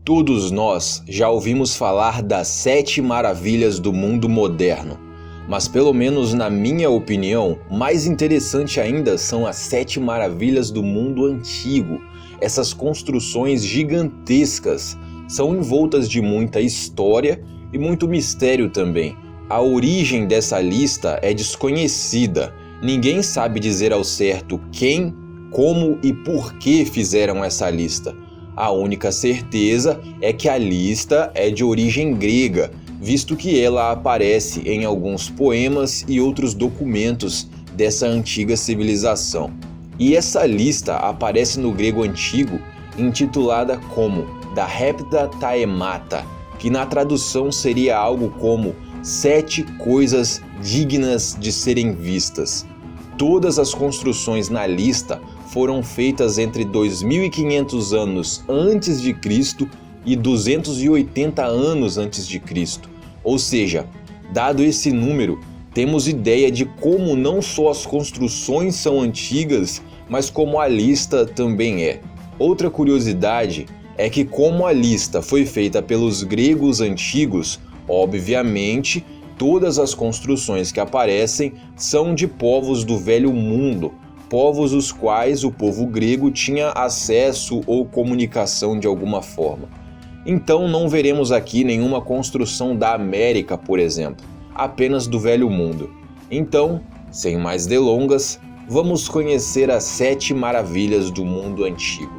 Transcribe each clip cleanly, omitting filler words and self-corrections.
Todos nós já ouvimos falar das 7 maravilhas do mundo moderno, mas pelo menos na minha opinião, mais interessante ainda são as 7 maravilhas do mundo antigo. Essas construções gigantescas são envoltas de muita história e muito mistério também. A origem dessa lista é desconhecida, ninguém sabe dizer ao certo quem, como e por que fizeram essa lista. A única certeza é que a lista é de origem grega, visto que ela aparece em alguns poemas e outros documentos dessa antiga civilização. E essa lista aparece no grego antigo intitulada como da Heptataemata, que na tradução seria algo como 7 coisas dignas de serem vistas. Todas as construções na lista foram feitas entre 2500 anos antes de Cristo e 280 anos antes de Cristo. Ou seja, dado esse número, temos ideia de como não só as construções são antigas, mas como a lista também é. Outra curiosidade é que como a lista foi feita pelos gregos antigos, obviamente, todas as construções que aparecem são de povos do Velho Mundo, povos os quais o povo grego tinha acesso ou comunicação de alguma forma. Então não veremos aqui nenhuma construção da América, por exemplo, apenas do Velho Mundo. Então, sem mais delongas, vamos conhecer as 7 maravilhas do mundo antigo.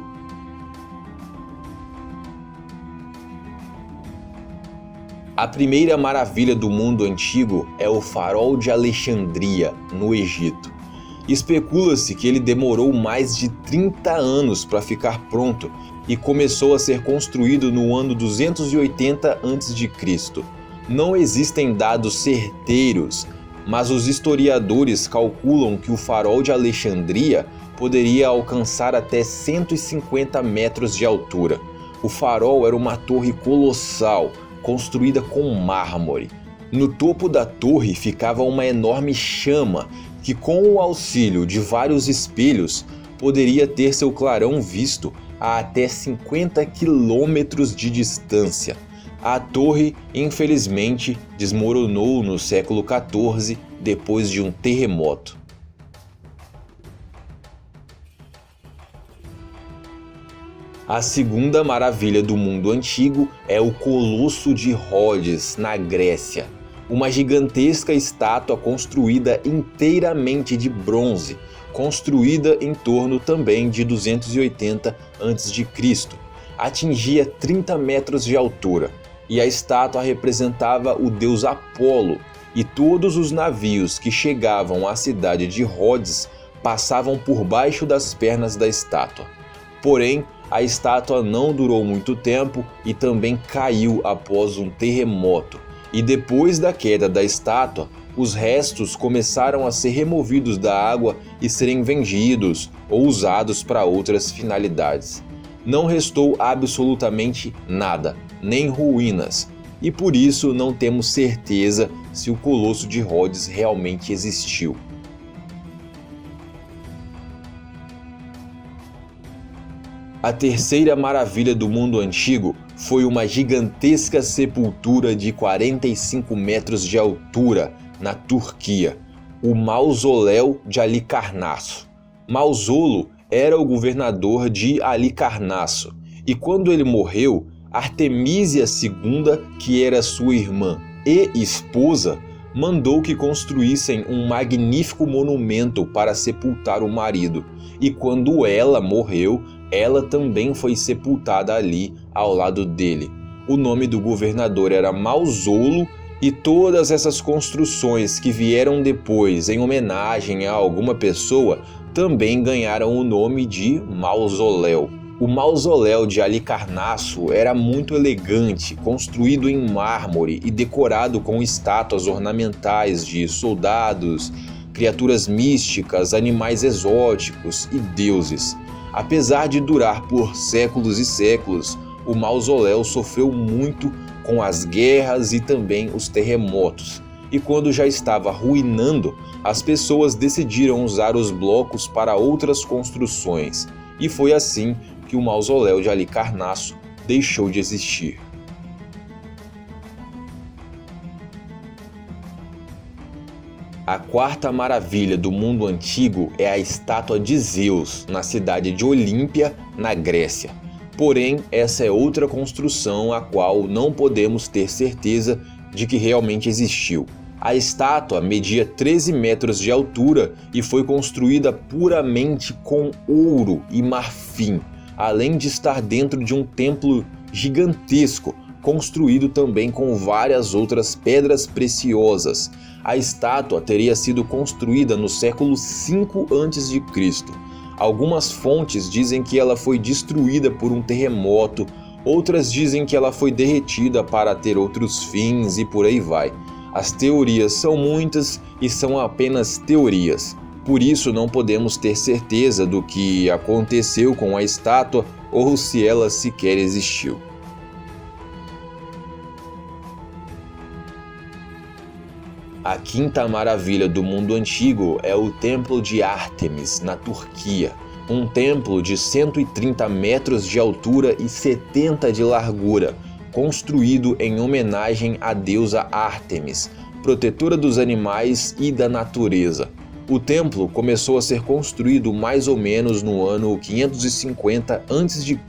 A primeira maravilha do mundo antigo é o Farol de Alexandria, no Egito. Especula-se que ele demorou mais de 30 anos para ficar pronto e começou a ser construído no ano 280 a.C. Não existem dados certeiros, mas os historiadores calculam que o Farol de Alexandria poderia alcançar até 150 metros de altura. O farol era uma torre colossal, construída com mármore. No topo da torre ficava uma enorme chama que, com o auxílio de vários espelhos, poderia ter seu clarão visto a até 50 quilômetros de distância. A torre, infelizmente, desmoronou no século XIV depois de um terremoto. A segunda maravilha do mundo antigo é o Colosso de Rhodes, na Grécia. Uma gigantesca estátua construída inteiramente de bronze, construída em torno também de 280 a.C. Atingia 30 metros de altura, e a estátua representava o deus Apolo, e todos os navios que chegavam à cidade de Rhodes passavam por baixo das pernas da estátua. Porém, a estátua não durou muito tempo e também caiu após um terremoto. E depois da queda da estátua, os restos começaram a ser removidos da água e serem vendidos ou usados para outras finalidades. Não restou absolutamente nada, nem ruínas, e por isso não temos certeza se o Colosso de Rhodes realmente existiu. A terceira maravilha do mundo antigo foi uma gigantesca sepultura de 45 metros de altura na Turquia, o Mausoléu de Halicarnasso. Mausolo era o governador de Halicarnasso, e quando ele morreu, Artemísia II, que era sua irmã e esposa, mandou que construíssem um magnífico monumento para sepultar o marido, e quando ela morreu, ela também foi sepultada ali ao lado dele. O nome do governador era Mausolo, e todas essas construções que vieram depois em homenagem a alguma pessoa também ganharam o nome de mausoléu. O mausoléu de Halicarnasso era muito elegante, construído em mármore e decorado com estátuas ornamentais de soldados, criaturas místicas, animais exóticos e deuses. Apesar de durar por séculos e séculos, o mausoléu sofreu muito com as guerras e também os terremotos. E quando já estava ruinando, as pessoas decidiram usar os blocos para outras construções. E foi assim que o mausoléu de Halicarnasso deixou de existir. A quarta maravilha do mundo antigo é a estátua de Zeus, na cidade de Olímpia, na Grécia. Porém, essa é outra construção a qual não podemos ter certeza de que realmente existiu. A estátua media 13 metros de altura e foi construída puramente com ouro e marfim, além de estar dentro de um templo gigantesco, construído também com várias outras pedras preciosas. A estátua teria sido construída no século V a.C. Algumas fontes dizem que ela foi destruída por um terremoto, outras dizem que ela foi derretida para ter outros fins e por aí vai. As teorias são muitas e são apenas teorias. Por isso não podemos ter certeza do que aconteceu com a estátua ou se ela sequer existiu. A quinta maravilha do mundo antigo é o Templo de Ártemis, na Turquia. Um templo de 130 metros de altura e 70 de largura, construído em homenagem à deusa Ártemis, protetora dos animais e da natureza. O templo começou a ser construído mais ou menos no ano 550 a.C.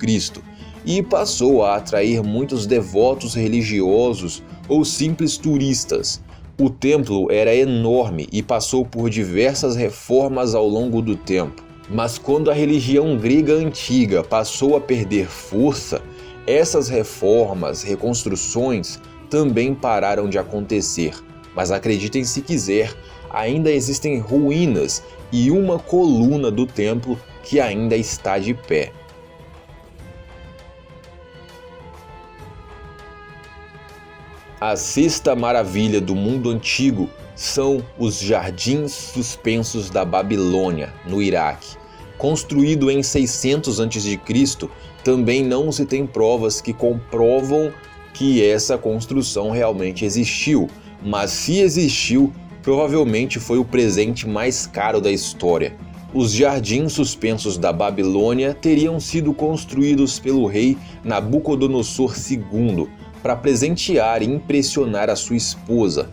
e passou a atrair muitos devotos religiosos ou simples turistas. O templo era enorme e passou por diversas reformas ao longo do tempo. Mas quando a religião grega antiga passou a perder força, essas reformas, reconstruções também pararam de acontecer. Mas acreditem se quiser, ainda existem ruínas e uma coluna do templo que ainda está de pé. A sexta maravilha do mundo antigo são os Jardins Suspensos da Babilônia, no Iraque. Construído em 600 a.C., também não se tem provas que comprovam que essa construção realmente existiu, mas se existiu, provavelmente foi o presente mais caro da história. Os Jardins Suspensos da Babilônia teriam sido construídos pelo rei Nabucodonosor II, para presentear e impressionar a sua esposa.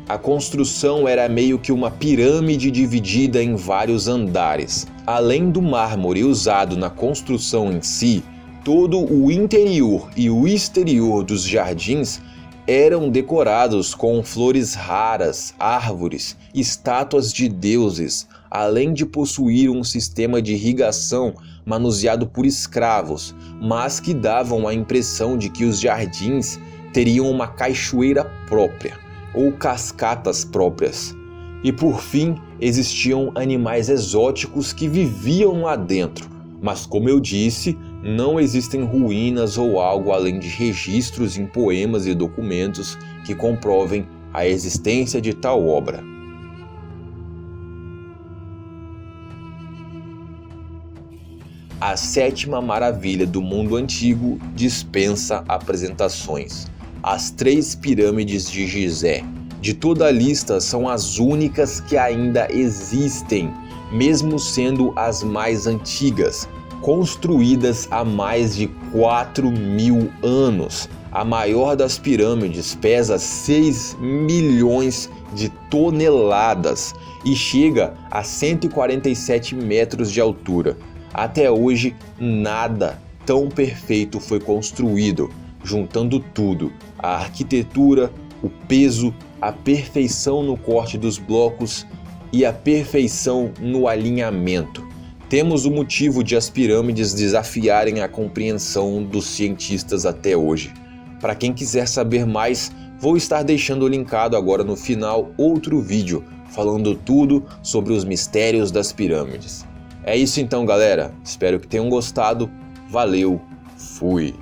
A construção era meio que uma pirâmide dividida em vários andares. Além do mármore usado na construção em si, todo o interior e o exterior dos jardins eram decorados com flores raras, árvores, estátuas de deuses, além de possuir um sistema de irrigação manuseado por escravos, mas que davam a impressão de que os jardins teriam uma cachoeira própria, ou cascatas próprias. E por fim, existiam animais exóticos que viviam lá dentro, mas como eu disse, não existem ruínas ou algo além de registros em poemas e documentos que comprovem a existência de tal obra. A sétima maravilha do mundo antigo dispensa apresentações. As 3 pirâmides de Gizé. De toda a lista, são as únicas que ainda existem, mesmo sendo as mais antigas, construídas há mais de 4.000 anos. A maior das pirâmides pesa 6 milhões de toneladas e chega a 147 metros de altura. Até hoje, nada tão perfeito foi construído, juntando tudo: a arquitetura, o peso, a perfeição no corte dos blocos e a perfeição no alinhamento. Temos o motivo de as pirâmides desafiarem a compreensão dos cientistas até hoje. Para quem quiser saber mais, vou estar deixando linkado agora no final outro vídeo falando tudo sobre os mistérios das pirâmides. É isso então, galera. Espero que tenham gostado. Valeu, fui!